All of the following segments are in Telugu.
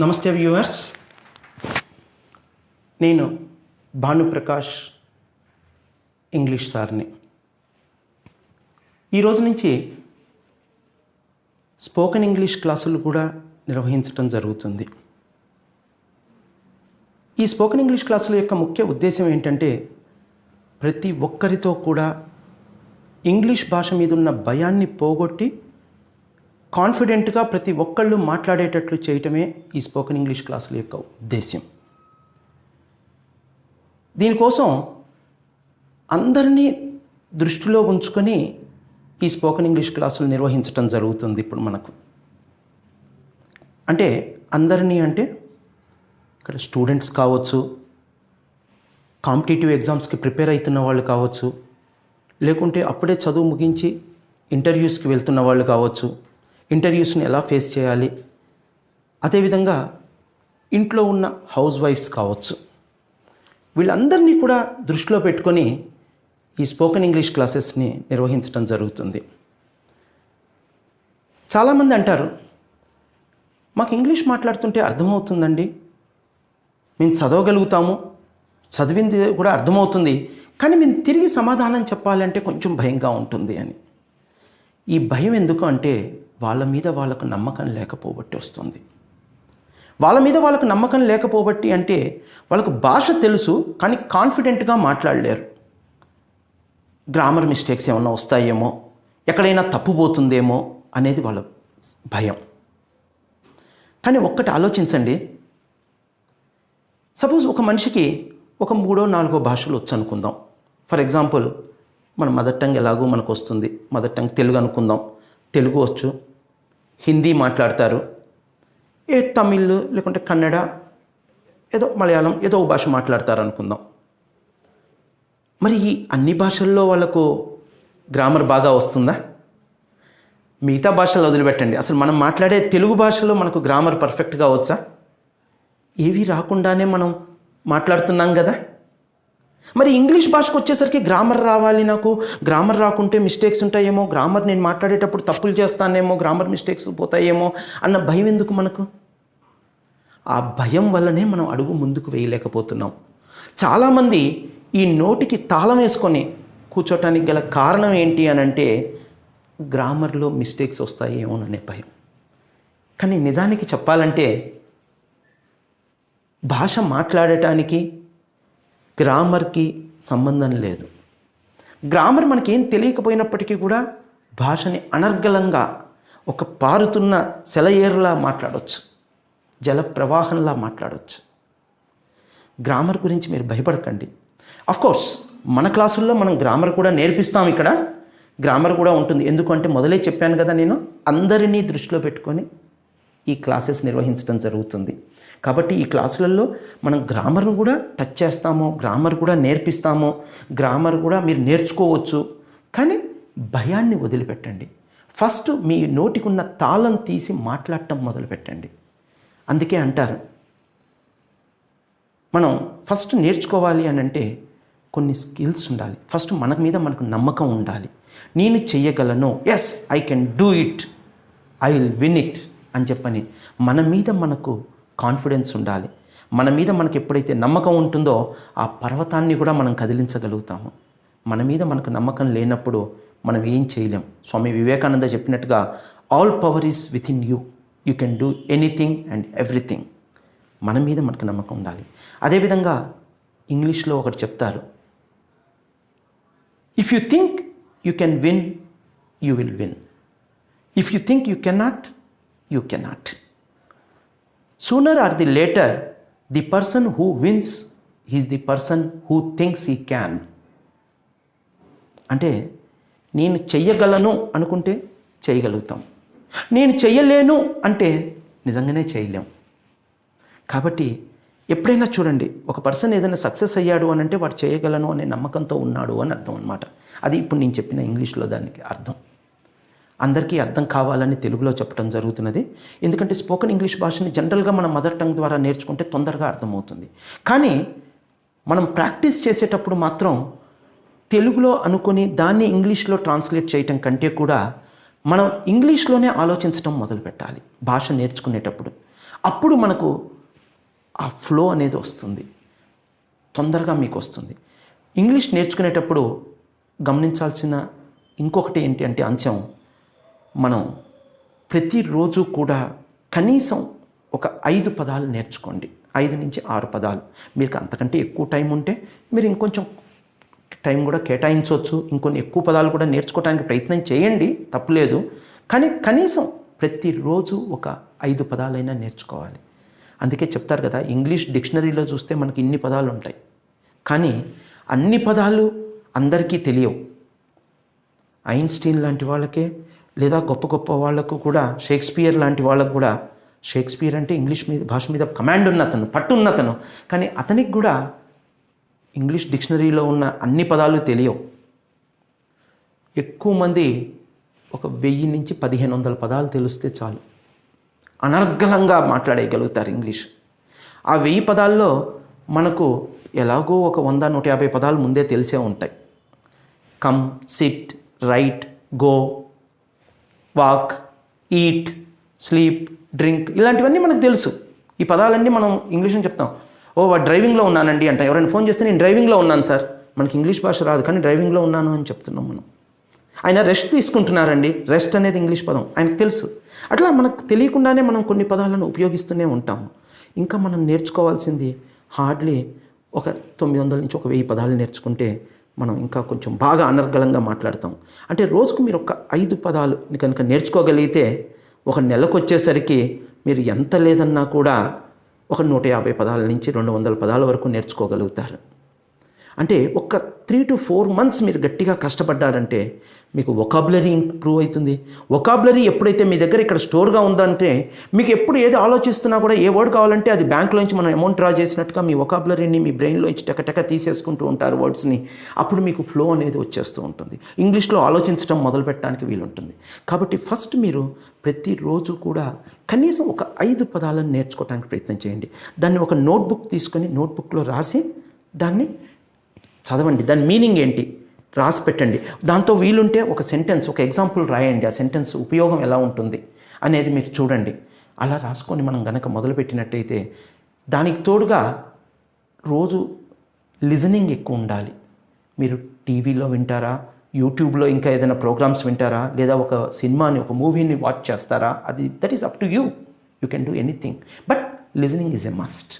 నమస్తే వ్యూవర్స్, నేను భానుప్రకాష్ ఇంగ్లీష్ సార్ని. ఈరోజు నుంచి స్పోకెన్ ఇంగ్లీష్ క్లాసులు కూడా నిర్వహించడం జరుగుతుంది. ఈ స్పోకెన్ ఇంగ్లీష్ క్లాసుల యొక్క ముఖ్య ఉద్దేశం ఏంటంటే ప్రతి ఒక్కరితో కూడా ఇంగ్లీష్ భాష మీద ఉన్న భయాన్ని పోగొట్టి కాన్ఫిడెంట్గా ప్రతి ఒక్కళ్ళు మాట్లాడేటట్లు చేయటమే ఈ స్పోకెన్ ఇంగ్లీష్ క్లాసుల యొక్క ఉద్దేశ్యం. దీనికోసం అందరినీ దృష్టిలో ఉంచుకొని ఈ స్పోకెన్ ఇంగ్లీష్ క్లాసులు నిర్వహించటం జరుగుతుంది. ఇప్పుడు మనకు అంటే అందరినీ అంటే ఇక్కడ స్టూడెంట్స్ కావచ్చు, కాంపిటేటివ్ ఎగ్జామ్స్కి ప్రిపేర్ అవుతున్న వాళ్ళు కావచ్చు, లేకుంటే అప్పుడే చదువు ముగించి ఇంటర్వ్యూస్కి వెళ్తున్న వాళ్ళు కావచ్చు, ఇంటర్వ్యూస్ని ఎలా ఫేస్ చేయాలి, అదేవిధంగా ఇంట్లో ఉన్న హౌస్ వైఫ్స్ కావచ్చు, వీళ్ళందరినీ కూడా దృష్టిలో పెట్టుకొని ఈ స్పోకెన్ ఇంగ్లీష్ క్లాసెస్ని నిర్వహించడం జరుగుతుంది. చాలామంది అంటారు, మాకు ఇంగ్లీష్ మాట్లాడుతుంటే అర్థమవుతుందండి, మేము చదవగలుగుతాము, చదివింది కూడా అర్థమవుతుంది, కానీ మేము తిరిగి సమాధానం చెప్పాలంటే కొంచెం భయంగా ఉంటుంది అని. ఈ భయం ఎందుకు అంటే వాళ్ళ మీద వాళ్ళకు నమ్మకం లేకపోబట్టి వస్తుంది. వాళ్ళ మీద వాళ్ళకు నమ్మకం లేకపోబట్టి అంటే వాళ్ళకు భాష తెలుసు కానీ కాన్ఫిడెంట్గా మాట్లాడలేరు. గ్రామర్ మిస్టేక్స్ ఏమన్నా వస్తాయేమో, ఎక్కడైనా తప్పుపోతుందేమో అనేది వాళ్ళ భయం. కానీ ఒక్కటి ఆలోచించండి, సపోజ్ ఒక మనిషికి ఒక 3-4 భాషలు వచ్చు అనుకుందాం. ఫర్ ఎగ్జాంపుల్ మన మదర్ టంగ్ ఎలాగో మనకు వస్తుంది, మదర్ టంగ్ తెలుగు అనుకుందాం, తెలుగు వచ్చు, హిందీ మాట్లాడతారు, తమిళ్ లేకుంటే కన్నడ, ఏదో మలయాళం, ఏదో భాష మాట్లాడతారు అనుకుందాం. మరి ఈ అన్ని భాషల్లో వాళ్ళకు గ్రామర్ బాగా వస్తుందా? మిగతా భాషలు వదిలిపెట్టండి, అసలు మనం మాట్లాడే తెలుగు భాషలో మనకు గ్రామర్ పర్ఫెక్ట్గా వచ్చా? ఏవి రాకుండానే మనం మాట్లాడుతున్నాం కదా. మరి ఇంగ్లీష్ భాషకు వచ్చేసరికి గ్రామర్ రావాలి, నాకు గ్రామర్ రాకుంటే మిస్టేక్స్ ఉంటాయేమో, గ్రామర్ నేను మాట్లాడేటప్పుడు తప్పులు చేస్తానేమో, గ్రామర్ మిస్టేక్స్ పోతాయేమో అన్న భయం ఎందుకు మనకు? ఆ భయం వల్లనే మనం అడుగు ముందుకు వేయలేకపోతున్నాం. చాలామంది ఈ నోటికి తాళం వేసుకొని కూర్చోటానికి గల కారణం ఏంటి అని అంటే గ్రామర్లో మిస్టేక్స్ వస్తాయేమో అనే భయం. కానీ నిజానికి చెప్పాలంటే భాష మాట్లాడటానికి గ్రామర్కి సంబంధం లేదు. గ్రామర్ మనకేం తెలియకపోయినప్పటికీ కూడా భాషని అనర్గళంగా ఒక పారుతున్న సెలయేరులా మాట్లాడవచ్చు, జల ప్రవాహంలా మాట్లాడవచ్చు. గ్రామర్ గురించి మీరు భయపడకండి. అఫ్కోర్స్ మన క్లాసుల్లో మనం గ్రామర్ కూడా నేర్పిస్తాం, ఇక్కడ గ్రామర్ కూడా ఉంటుంది. ఎందుకంటే మొదలే చెప్పాను కదా, నేను అందరినీ దృష్టిలో పెట్టుకొని ఈ క్లాసెస్ నిర్వహించడం జరుగుతుంది. కాబట్టి ఈ క్లాసులలో మనం గ్రామర్ను కూడా టచ్ చేస్తాము, గ్రామర్ కూడా నేర్పిస్తాము, గ్రామర్ కూడా మీరు నేర్చుకోవచ్చు. కానీ భయాన్ని వదిలిపెట్టండి. ఫస్ట్ మీ నోటికి ఉన్న తాళం తీసి మాట్లాడటం మొదలుపెట్టండి. అందుకే అంటారు, మనం ఫస్ట్ నేర్చుకోవాలి అని అంటే కొన్ని స్కిల్స్ ఉండాలి. ఫస్ట్ మన మీద మనకు నమ్మకం ఉండాలి. నేను చెయ్యగలను, yes I can do it, I will win it అని చెప్పని మన మీద మనకు కాన్ఫిడెన్స్ ఉండాలి. మన మీద మనకు ఎప్పుడైతే నమ్మకం ఉంటుందో ఆ పర్వతాన్ని కూడా మనం కదిలించగలుగుతాము. మన మీద మనకు నమ్మకం లేనప్పుడు మనం ఏం చేయలేం. స్వామి వివేకానంద చెప్పినట్టుగా all power is with in you, you can do anything and everything. మన మీద మనకు నమ్మకం ఉండాలి. అదేవిధంగా ఇంగ్లీష్లో ఒకటి చెప్తారు, if you think you can win, you will win. If you think you cannot, you cannot. Sooner or the later, the person who wins is the person who thinks he can. అంటే నేను చెయ్యగలను అనుకుంటే చేయగలుగుతాం, నేను చెయ్యలేను అంటే నిజంగానే చేయలేం. కాబట్టి ఎప్పుడైనా చూడండి, ఒక పర్సన్ ఏదైనా సక్సెస్ అయ్యాడు అని అంటే వాడు చేయగలను అనే నమ్మకంతో ఉన్నాడు అని అర్థం అనమాట. అది ఇప్పుడు నేను చెప్పిన ఇంగ్లీష్లో దానికి అర్థం. అందరికీ అర్థం కావాలని తెలుగులో చెప్పడం జరుగుతున్నది. ఎందుకంటే స్పోకెన్ ఇంగ్లీష్ భాషని జనరల్గా మన మదర్ టంగ్ ద్వారా నేర్చుకుంటే తొందరగా అర్థమవుతుంది. కానీ మనం ప్రాక్టీస్ చేసేటప్పుడు మాత్రం తెలుగులో అనుకొని దాన్ని ఇంగ్లీష్లో ట్రాన్స్లేట్ చేయటం కంటే కూడా మనం ఇంగ్లీష్లోనే ఆలోచించడం మొదలు పెట్టాలి భాష నేర్చుకునేటప్పుడు. అప్పుడు మనకు ఆ ఫ్లో అనేది వస్తుంది, తొందరగా మీకు వస్తుంది. ఇంగ్లీష్ నేర్చుకునేటప్పుడు గమనించాల్సిన ఇంకొకటి ఏంటి అంటే అంశం, మనం ప్రతిరోజు కూడా కనీసం ఒక 5 పదాలు నేర్చుకోండి. 5 నుంచి 6 పదాలు. మీకు అంతకంటే ఎక్కువ టైం ఉంటే మీరు ఇంకొంచెం టైం కూడా కేటాయించవచ్చు, ఇంకొన్ని ఎక్కువ పదాలు కూడా నేర్చుకోవడానికి ప్రయత్నం చేయండి, తప్పులేదు. కానీ కనీసం ప్రతిరోజు ఒక 5 పదాలైనా నేర్చుకోవాలి. అందుకే చెప్తారు కదా, ఇంగ్లీష్ డిక్షనరీలో చూస్తే మనకి ఇన్ని పదాలు ఉంటాయి, కానీ అన్ని పదాలు అందరికీ తెలియవు. ఐన్స్టీన్ లాంటి వాళ్ళకే, లేదా గొప్ప గొప్ప వాళ్ళకు కూడా, షేక్స్పియర్ లాంటి వాళ్ళకు కూడా, షేక్స్పియర్ అంటే ఇంగ్లీష్ మీద భాష మీద కమాండ్ ఉన్న అతను, పట్టు ఉన్న అతను, కానీ అతనికి కూడా ఇంగ్లీష్ డిక్షనరీలో ఉన్న అన్ని పదాలు తెలియవు. ఎక్కువ మంది ఒక 1000 నుంచి 1500 పదాలు తెలిస్తే చాలు, అనర్గళంగా మాట్లాడేయగలుగుతారు ఇంగ్లీష్. ఆ 1000 పదాల్లో మనకు ఎలాగో ఒక 100-150 పదాలు ముందే తెలిసే ఉంటాయి. Come, SIT, right, go, walk, eat, sleep, drink, ఇలాంటివన్నీ మనకు తెలుసు. ఈ పదాలన్నీ మనం ఇంగ్లీష్లో చెప్తాం. డ్రైవింగ్లో ఉన్నానండి అంట. ఎవరైనా ఫోన్ చేస్తే నేను డ్రైవింగ్లో ఉన్నాను సార్, మనకి ఇంగ్లీష్ భాష రాదు కానీ డ్రైవింగ్లో ఉన్నాను అని చెప్తున్నాం మనం. ఆయన రెస్ట్ తీసుకుంటున్నారండి, రెస్ట్ అనేది ఇంగ్లీష్ పదం, ఆయనకు తెలుసు. అట్లా మనకు తెలియకుండానే మనం కొన్ని పదాలను ఉపయోగిస్తూనే ఉంటాము. ఇంకా మనం నేర్చుకోవాల్సింది హార్డ్లీ ఒక 900 నుంచి ఒక 1000 పదాలు నేర్చుకుంటే మనం ఇంకా కొంచెం బాగా అనర్గళంగా మాట్లాడతాం. అంటే రోజుకు మీరు ఒక 5 పదాలు కనుక నేర్చుకోగలిగితే ఒక నెలకు వచ్చేసరికి మీరు ఎంత లేదన్నా కూడా ఒక 150 పదాల నుంచి 200 పదాల వరకు నేర్చుకోగలుగుతారు. అంటే ఒక 3 to 4 months మీరు గట్టిగా కష్టపడ్డారంటే మీకు వొకాబులరీ ఇంప్రూవ్ అవుతుంది. వొకాబులరీ ఎప్పుడైతే మీ దగ్గర ఇక్కడ స్టోర్గా ఉందంటే మీకు ఎప్పుడు ఏది ఆలోచిస్తున్నా కూడా, ఏ వర్డ్ కావాలంటే అది బ్యాంక్లోంచి మనం అమౌంట్ డ్రా చేసినట్టుగా మీ వొకాబులరీని మీ బ్రెయిన్లోంచి టక తీసేసుకుంటూ ఉంటారు వర్డ్స్ని. అప్పుడు మీకు ఫ్లో అనేది వచ్చేస్తూ ఉంటుంది, ఇంగ్లీష్లో ఆలోచించడం మొదలు పెట్టడానికి వీలుంటుంది. కాబట్టి ఫస్ట్ మీరు ప్రతిరోజు కూడా కనీసం ఒక 5 పదాలను నేర్చుకోవడానికి ప్రయత్నం చేయండి. దాన్ని ఒక నోట్బుక్ తీసుకొని నోట్బుక్లో రాసి దాన్ని చదవండి. దాని మీనింగ్ ఏంటి రాసి పెట్టండి. దాంతో వీలుంటే ఒక సెంటెన్స్, ఒక ఎగ్జాంపుల్ రాయండి. ఆ సెంటెన్స్ ఉపయోగం ఎలా ఉంటుంది అనేది మీరు చూడండి. అలా రాసుకొని మనం గనక మొదలుపెట్టినట్టయితే దానికి తోడుగా రోజు లిజనింగ్ ఎక్కువ ఉండాలి. మీరు టీవీలో వింటారా, యూట్యూబ్లో ఇంకా ఏదైనా ప్రోగ్రామ్స్ వింటారా, లేదా ఒక సినిమాని, ఒక మూవీని వాచ్ చేస్తారా, అది that is up to you. You can do anything, but listening is a must.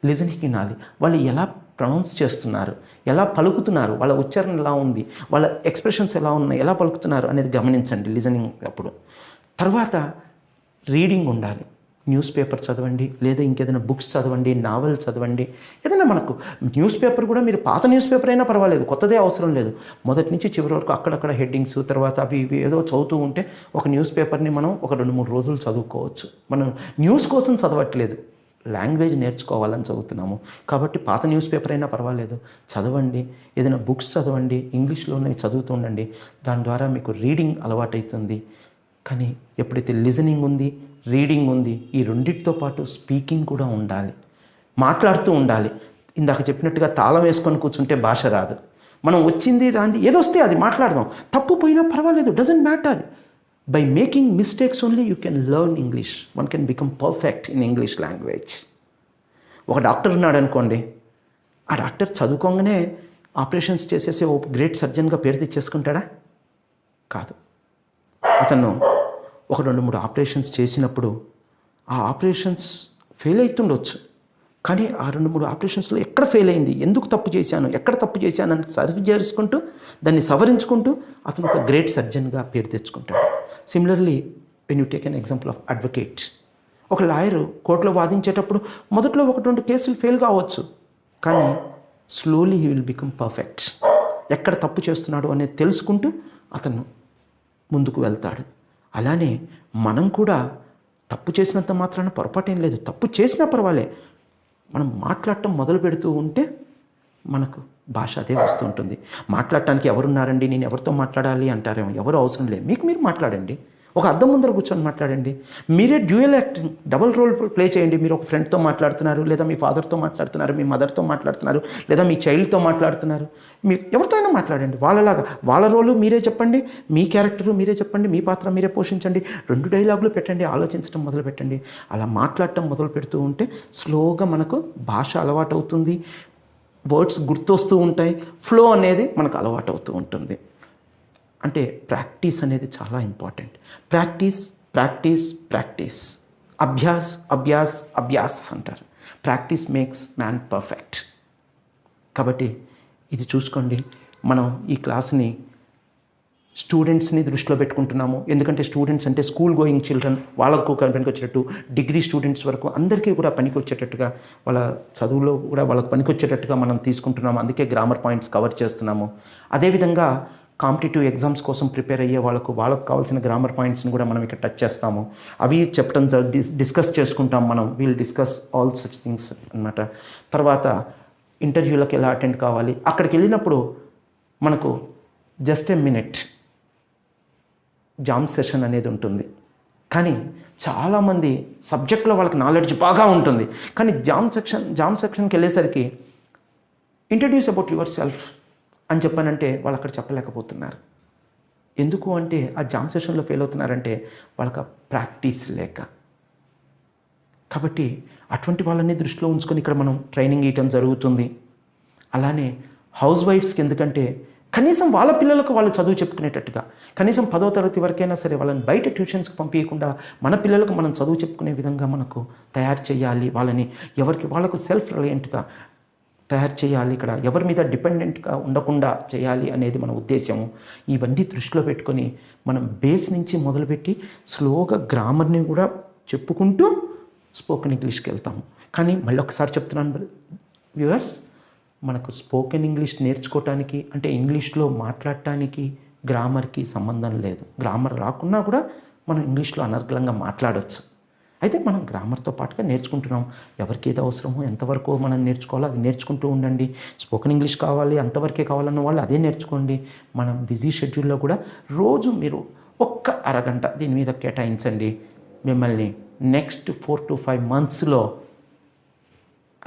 Listening వినాలి. వాళ్ళు ఎలా ప్రొనౌన్స్ చేస్తున్నారు, ఎలా పలుకుతున్నారు, వాళ్ళ ఉచ్చారణ ఎలా ఉంది, వాళ్ళ ఎక్స్ప్రెషన్స్ ఎలా ఉన్నాయి, ఎలా పలుకుతున్నారు అనేది గమనించండి లిజనింగ్ అప్పుడు. తర్వాత రీడింగ్ ఉండాలి. న్యూస్ పేపర్ చదవండి, లేదా ఇంకేదైనా బుక్స్ చదవండి, నావెల్ చదవండి. ఏదైనా మనకు న్యూస్ పేపర్ కూడా మీరు పాత న్యూస్ పేపర్ అయినా పర్వాలేదు, కొత్తదే అవసరం లేదు. మొదటి నుంచి చివరి వరకు అక్కడక్కడ హెడ్డింగ్స్, తర్వాత అవి ఇవి ఏదో చదువుతూ ఉంటే ఒక న్యూస్ పేపర్ని మనం ఒక 2-3 రోజులు చదువుకోవచ్చు. మనం న్యూస్ కోసం చదవట్లేదు, లాంగ్వేజ్ నేర్చుకోవాలని చదువుతున్నాము. కాబట్టి పాత న్యూస్ పేపర్ అయినా పర్వాలేదు, చదవండి. ఏదైనా బుక్స్ చదవండి, ఇంగ్లీష్లోనే చదువుతూ ఉండండి. దాని ద్వారా మీకు రీడింగ్ అలవాటవుతుంది. కానీ ఎప్పుడైతే లిజనింగ్ ఉంది, రీడింగ్ ఉంది, ఈ రెండింటితో పాటు స్పీకింగ్ కూడా ఉండాలి, మాట్లాడుతూ ఉండాలి. ఇందాక చెప్పినట్టుగా తాళం వేసుకొని కూర్చుంటే భాష రాదు. మనం వచ్చింది రాంది ఏదో వస్తే అది మాట్లాడదాం, తప్పు పోయినా పర్వాలేదు, doesn't matter. By making mistakes only you can learn English. One can become perfect in English language. ఒక డాక్టర్ ఉన్నాడు అనుకోండి, ఆ డాక్టర్ చదువుకోగానే ఆపరేషన్స్ చేసేసి ఓ గ్రేట్ సర్జన్గా పేరు తెచ్చేసుకుంటాడా? కాదు. అతను ఒక 2-3 ఆపరేషన్స్ చేసినప్పుడు ఆ ఆపరేషన్స్ ఫెయిల్ అవుతుండొచ్చు, కానీ ఆ 2-3 ఆపరేషన్స్లో ఎక్కడ ఫెయిల్ అయింది, ఎందుకు తప్పు చేశాను, ఎక్కడ తప్పు చేశాను అని సరి చేసుకుంటూ దాన్ని సవరించుకుంటూ అతను ఒక గ్రేట్ సర్జన్గా పేరు తెచ్చుకుంటాడు. Similarly when you take an example of advocate, ఒక లాయరు కోర్టులో వాదించేటప్పుడు మొదట్లో 1-2 కేసులు ఫెయిల్ కావచ్చు, కానీ slowly he will become perfect. ఎక్కడ తప్పు చేస్తున్నాడు అనేది తెలుసుకుంటూ అతను ముందుకు వెళ్తాడు. అలానే మనం కూడా తప్పు చేసినంత మాత్రాన పొరపాటేం లేదు, తప్పు చేసినా పర్వాలే, మనం మాట్లాడటం మొదలు పెడుతూ ఉంటే మనకు భాష అదే వస్తూ ఉంటుంది. మాట్లాడటానికి ఎవరున్నారండి, నేను ఎవరితో మాట్లాడాలి అంటారేమో, ఎవరు అవసరం లేదు, మీకు మీరు మాట్లాడండి. ఒక అద్దం ముందర కూర్చొని మాట్లాడండి. మీరే dual acting, double role play చేయండి. మీరు ఒక ఫ్రెండ్తో మాట్లాడుతున్నారు, లేదా మీ ఫాదర్తో మాట్లాడుతున్నారు, మీ మదర్తో మాట్లాడుతున్నారు, లేదా మీ చైల్డ్తో మాట్లాడుతున్నారు. మీరు ఎవరితో అయినా మాట్లాడండి వాళ్ళలాగా. వాళ్ళ రోలు మీరే చెప్పండి, మీ క్యారెక్టరు మీరే చెప్పండి, మీ పాత్ర మీరే పోషించండి. 2 డైలాగులు పెట్టండి, ఆలోచించడం మొదలు పెట్టండి. అలా మాట్లాడటం మొదలు పెడుతూ ఉంటే స్లోగా మనకు భాష అలవాటు అవుతుంది, వర్డ్స్ గుర్తొస్తూ ఉంటాయి, ఫ్లో అనేది మనకు అలవాటు అవుతూ ఉంటుంది. అంటే ప్రాక్టీస్ అనేది చాలా ఇంపార్టెంట్. ప్రాక్టీస్ ప్రాక్టీస్ ప్రాక్టీస్, అభ్యాస్ అభ్యాస్ అభ్యాస్ అంటారు. Practice makes man perfect. కాబట్టి ఇది చూసుకోండి. మనం ఈ క్లాస్ని స్టూడెంట్స్ని దృష్టిలో పెట్టుకుంటున్నాము. ఎందుకంటే స్టూడెంట్స్ అంటే స్కూల్ గోయింగ్ చిల్డ్రన్, వాళ్ళకు పనికి వచ్చేటట్టు, డిగ్రీ స్టూడెంట్స్ వరకు అందరికీ కూడా పనికి వచ్చేటట్టుగా, వాళ్ళ చదువులో కూడా వాళ్ళకి పనికి వచ్చేటట్టుగా మనం తీసుకుంటున్నాము. అందుకే గ్రామర్ పాయింట్స్ కవర్ చేస్తున్నాము. అదేవిధంగా కాంపిటేటివ్ ఎగ్జామ్స్ కోసం ప్రిపేర్ అయ్యే వాళ్ళకు కావాల్సిన గ్రామర్ పాయింట్స్ని కూడా మనం ఇక్కడ టచ్ చేస్తాము. అవి చెప్పడం డిస్కస్ చేసుకుంటాం మనం. Wheel discuss all such things అన్నమాట. తర్వాత ఇంటర్వ్యూలకు ఎలా అటెండ్ కావాలి, అక్కడికి వెళ్ళినప్పుడు మనకు just a minute jam session అనేది ఉంటుంది. కానీ చాలామంది సబ్జెక్ట్లో వాళ్ళకి నాలెడ్జ్ బాగా ఉంటుంది, కానీ జామ్ సెక్షన్కి వెళ్ళేసరికి ఇంట్రడ్యూస్ అబౌట్ యువర్ సెల్ఫ్ అని చెప్పానంటే వాళ్ళు అక్కడ చెప్పలేకపోతున్నారు. ఎందుకు అంటే ఆ జామ్ సెషన్లో ఫెయిల్ అవుతున్నారంటే వాళ్ళకి ప్రాక్టీస్ లేక. కాబట్టి అటువంటి వాళ్ళని దృష్టిలో ఉంచుకొని ఇక్కడ మనం ట్రైనింగ్ ఇవ్వటం జరుగుతుంది. అలానే హౌస్ వైఫ్స్కి, ఎందుకంటే కనీసం వాళ్ళ పిల్లలకు వాళ్ళు చదువు చెప్పుకునేటట్టుగా, కనీసం 10వ తరగతి వరకైనా సరే వాళ్ళని బయట ట్యూషన్స్కి పంపించకుండా మన పిల్లలకు మనం చదువు చెప్పుకునే విధంగా మనకు తయారు చేయాలి. వాళ్ళని వాళ్ళకు సెల్ఫ్ రిలయంట్గా తయారు చేయాలి. ఇక్కడ ఎవరి మీద డిపెండెంట్గా ఉండకుండా చేయాలి అనేది మన ఉద్దేశము. ఇవన్నీ దృష్టిలో పెట్టుకొని మనం బేస్ నుంచి మొదలుపెట్టి స్లోగా గ్రామర్ని కూడా చెప్పుకుంటూ స్పోకెన్ ఇంగ్లీష్కి వెళ్తాము. కానీ మళ్ళీ ఒకసారి చెప్తున్నాను వ్యూవర్స్, మనకు స్పోకెన్ ఇంగ్లీష్ నేర్చుకోవటానికి అంటే ఇంగ్లీష్లో మాట్లాడటానికి గ్రామర్కి సంబంధం లేదు. గ్రామర్ రాకున్నా కూడా మనం ఇంగ్లీష్లో అనర్గళంగా మాట్లాడవచ్చు. అయితే మనం గ్రామర్తో పాటుగా నేర్చుకుంటున్నాం. ఎవరికి ఏదో అవసరమో ఎంతవరకు మనం నేర్చుకోవాలో అది నేర్చుకుంటూ ఉండండి. స్పోకెన్ ఇంగ్లీష్ కావాలి, అంతవరకే కావాలన్న వాళ్ళు అదే నేర్చుకోండి. మనం బిజీ షెడ్యూల్లో కూడా రోజు మీరు ఒక్క అరగంట దీని మీద కేటాయించండి. మిమ్మల్ని నెక్స్ట్ 4 to 5 monthsలో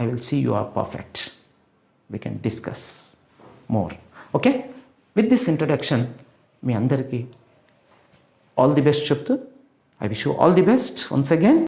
I will see you are perfect. We can discuss more. Okay, with this introduction మీ అందరికీ ఆల్ ది బెస్ట్ చెప్తూ I wish you all the best once again.